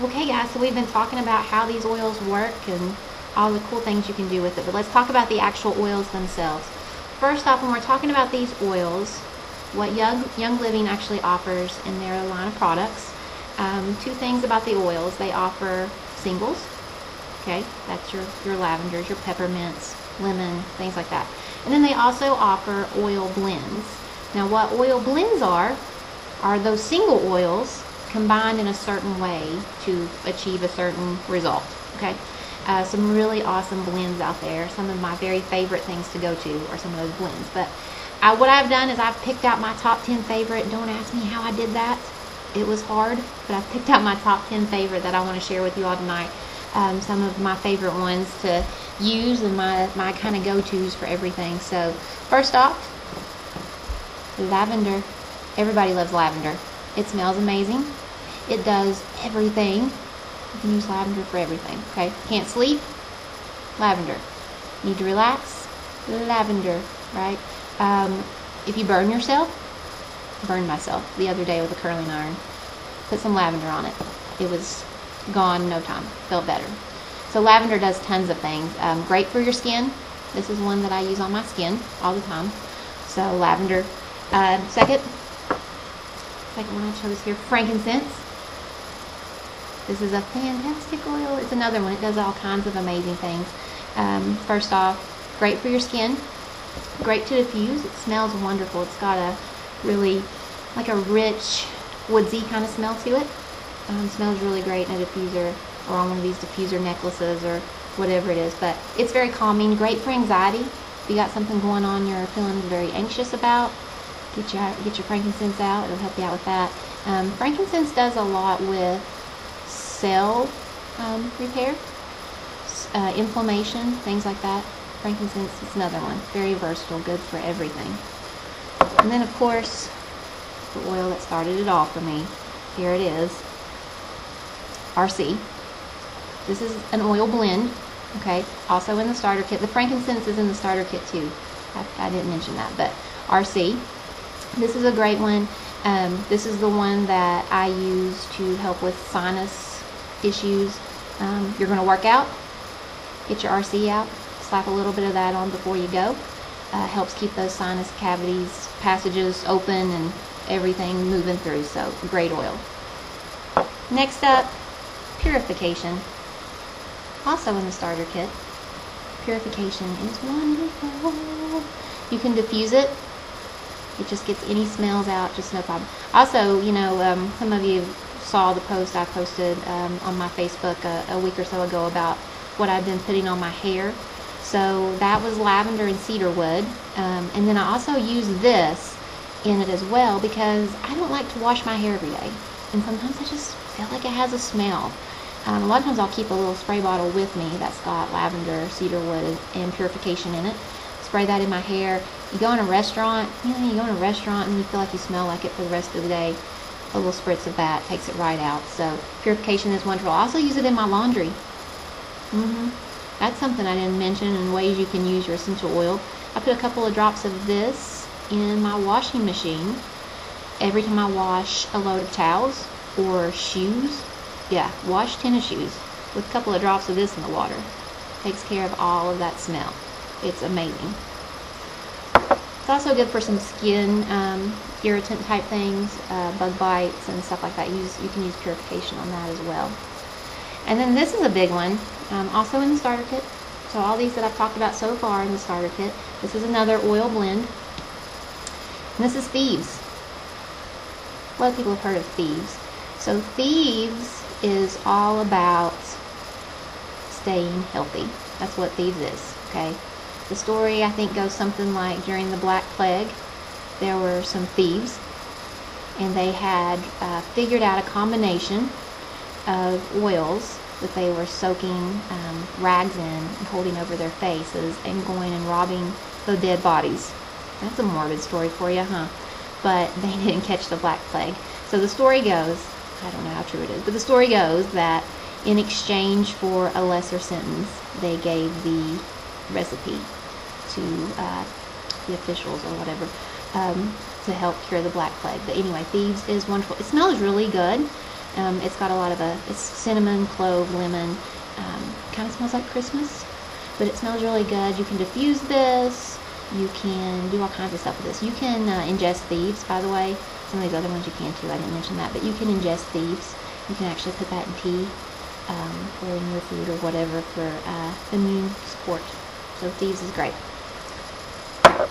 Okay guys, so we've been talking about how these oils work and all the cool things you can do with it, but let's talk about the actual oils themselves. First off, when we're talking about these oils, what Young Living actually offers in their line of products, two things about the oils. They offer singles, okay, that's your lavenders, your peppermints, lemon, things like that. And then they also offer oil blends. Now what oil blends are those single oils combined in a certain way to achieve a certain result. Okay, some really awesome blends out there. Some of my very favorite things to go to are some of those blends. But what I've done is I've picked out my top 10 favorite. Don't ask me how I did that. It was hard, but I've picked out my top 10 favorite that I want to share with you all tonight. Some of my favorite ones to use and my kind of go-tos for everything. So first off, lavender. Everybody loves lavender. It smells amazing. It does everything. You can use lavender for everything, okay? Can't sleep? Lavender. Need to relax? Lavender, right? If you burn yourself, burned myself the other day with a curling iron. Put some lavender on it. It was gone in no time. Felt better. So lavender does tons of things. Great for your skin. This is one that I use on my skin all the time. So lavender. Second one I chose here, frankincense. This is a fantastic oil. It's another one. It does all kinds of amazing things. First off, great for your skin. Great to diffuse. It smells wonderful. It's got a really, like a rich, woodsy kind of smell to it. Smells really great in a diffuser or on one of these diffuser necklaces or whatever it is. But it's very calming. Great for anxiety. If you got something going on you're feeling very anxious about, get your frankincense out. It'll help you out with that. Frankincense does a lot with cell repair, inflammation, things like that. Frankincense is another one. Very versatile, good for everything. And then of course, the oil that started it all for me. Here it is. RC. This is an oil blend, okay? Also in the starter kit. The frankincense is in the starter kit too. I didn't mention that, but RC. This is a great one. This is the one that I use to help with sinus issues. You're going to work out, get your RC out, slap a little bit of that on before you go. Helps keep those sinus cavities, passages open and everything moving through. So great oil. Next up, purification. Also in the starter kit. Purification is wonderful. You can diffuse it. It just gets any smells out, just no problem. Also, you know, some of you saw the post I posted on my Facebook a week or so ago about what I've been putting on my hair. So that was lavender and cedarwood. And then I also use this in it as well because I don't like to wash my hair every day. And sometimes I just feel like it has a smell. A lot of times I'll keep a little spray bottle with me that's got lavender, cedarwood, and purification in it. Spray that in my hair. You go in a restaurant, and you feel like you smell like it for the rest of the day. A little spritz of that takes it right out. So purification is wonderful. I also use it in my laundry. That's something I didn't mention in ways you can use your essential oil. I put a couple of drops of this in my washing machine every time I wash a load of towels or shoes. Yeah, wash tennis shoes with a couple of drops of this in the water. Takes care of all of that smell. It's amazing. It's also good for some skin irritant type things, bug bites and stuff like that. You can use purification on that as well. And then this is a big one, also in the starter kit. So all these that I've talked about so far in the starter kit. This is another oil blend. And this is Thieves. A lot of people have heard of Thieves. So Thieves is all about staying healthy. That's what Thieves is, okay? The story, I think, goes something like during the Black Plague, there were some thieves, and they had figured out a combination of oils that they were soaking rags in and holding over their faces and going and robbing the dead bodies. That's a morbid story for you, huh? But they didn't catch the Black Plague. So the story goes, I don't know how true it is, but the story goes that in exchange for a lesser sentence, they gave the recipe to the officials or whatever to help cure the Black Plague. But anyway, Thieves is wonderful. It smells really good. It's got a lot of it's cinnamon, clove, lemon. Kind of smells like Christmas, but it smells really good. You can diffuse this. You can do all kinds of stuff with this. You can ingest thieves, by the way. Some of these other ones you can too. I didn't mention that, but you can ingest thieves. You can actually put that in tea or in your food or whatever for immune support. So thieves is great.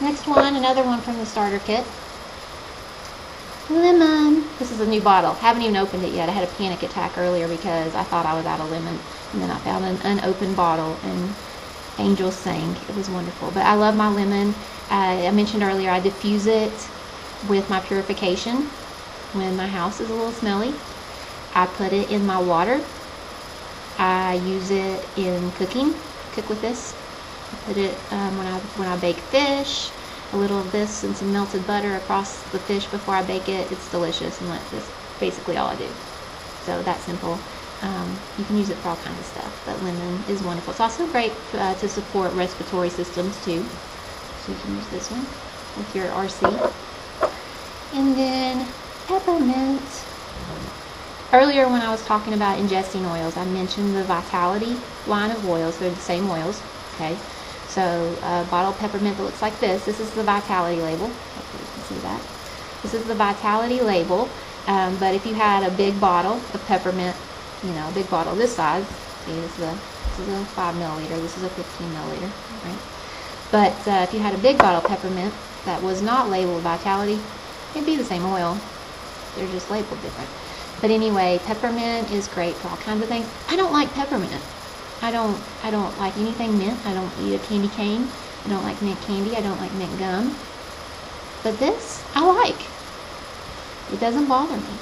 Next one, another one from the starter kit. Lemon. This is a new bottle. Haven't even opened it yet. I had a panic attack earlier because I thought I was out of lemon, and then I found an unopened bottle and angels sang. It was wonderful. But I love my lemon. I mentioned earlier I diffuse it with my purification when my house is a little smelly. I put it in my water. I use it in cooking. Cook with this. I put it when I bake fish. A little of this and some melted butter across the fish before I bake it. It's delicious, and that's just basically all I do. So that's simple. You can use it for all kinds of stuff, but lemon is wonderful. It's also great to support respiratory systems too. So you can use this one with your RC. And then peppermint. Earlier when I was talking about ingesting oils, I mentioned the Vitality line of oils. They're the same oils, okay? So a bottle of peppermint that looks like this. This is the Vitality label. Hopefully you can see that. This is the Vitality label. But if you had a big bottle of peppermint, you know, a big bottle this size, see, this is a 5 milliliter. This is a 15 milliliter, right? But if you had a big bottle of peppermint that was not labeled Vitality, it'd be the same oil. They're just labeled different. But anyway, peppermint is great for all kinds of things. I don't like peppermint. I don't like anything mint. I don't eat a candy cane. I don't like mint candy. I don't like mint gum. But this, I like. It doesn't bother me.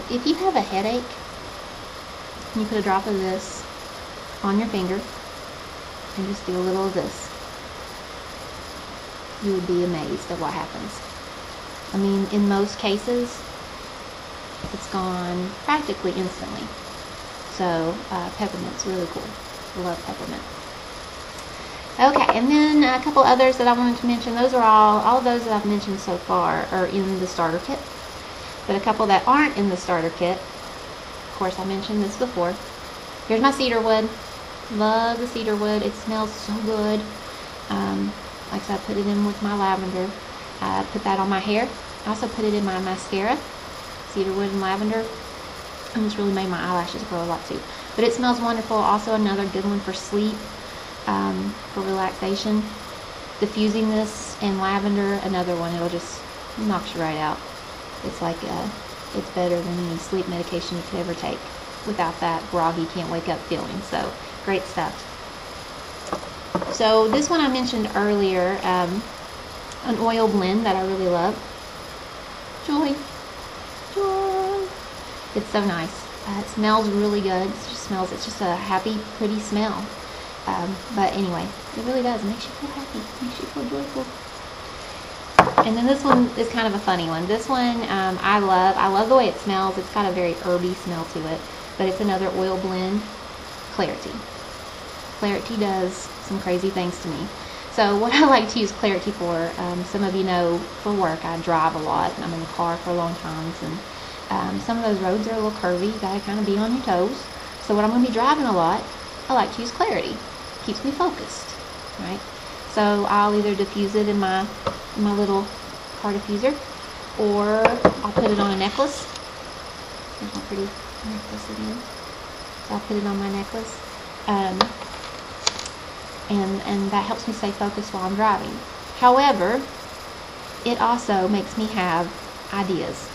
If you have a headache, you put a drop of this on your finger and just do a little of this. You would be amazed at what happens. I mean, in most cases, it's gone practically instantly. So peppermint's really cool. I love peppermint. Okay, and then a couple others that I wanted to mention. Those are all of those that I've mentioned so far are in the starter kit. But a couple that aren't in the starter kit, of course I mentioned this before. Here's my cedar wood. Love the cedar wood. It smells so good. Like I said, I put it in with my lavender. I put that on my hair. I also put it in my mascara. Cedar wood and lavender. And it's really made my eyelashes grow a lot too. But it smells wonderful. Also another good one for sleep, for relaxation. Diffusing this in lavender, another one. It'll just knock you right out. It's like it's better than any sleep medication you could ever take. Without that groggy, can't wake up feeling. So great stuff. So this one I mentioned earlier, an oil blend that I really love. Joy. It's so nice. It smells really good. It's just a happy, pretty smell. But anyway, it really does. It makes you feel happy. It makes you feel joyful. And then this one is kind of a funny one. This one I love the way it smells. It's got a very herby smell to it. But it's another oil blend, Clarity. Clarity does some crazy things to me. So what I like to use Clarity for, some of you know, for work, I drive a lot, and I'm in the car for long times, and some of those roads are a little curvy. You gotta kind of be on your toes. So when I'm gonna be driving a lot, I like to use Clarity. It keeps me focused, right? So I'll either diffuse it in my little car diffuser, or I'll put it on a necklace. There's my pretty necklace again. So I'll put it on my necklace. And that helps me stay focused while I'm driving. However, it also makes me have ideas.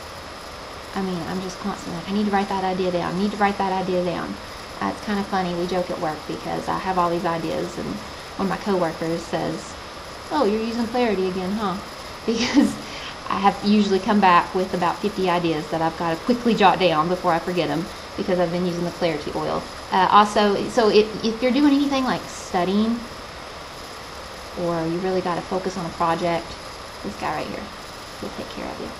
I mean, I'm just constantly like, I need to write that idea down. I need to write that idea down. It's kind of funny. We joke at work because I have all these ideas, and one of my coworkers says, "Oh, you're using Clarity again, huh?" Because I have usually come back with about 50 ideas that I've got to quickly jot down before I forget them, because I've been using the Clarity oil. Also, so if you're doing anything like studying, or you really got to focus on a project, this guy right here will take care of you.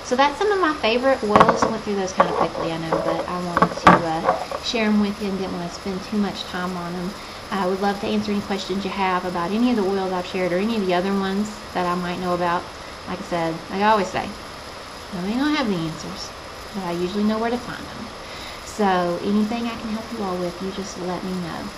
So that's some of my favorite oils. I went through those kind of quickly, I know, but I wanted to share them with you and didn't want to spend too much time on them. I would love to answer any questions you have about any of the oils I've shared or any of the other ones that I might know about. Like I said, like I always say, I may not have the answers, but I usually know where to find them. So anything I can help you all with, you just let me know.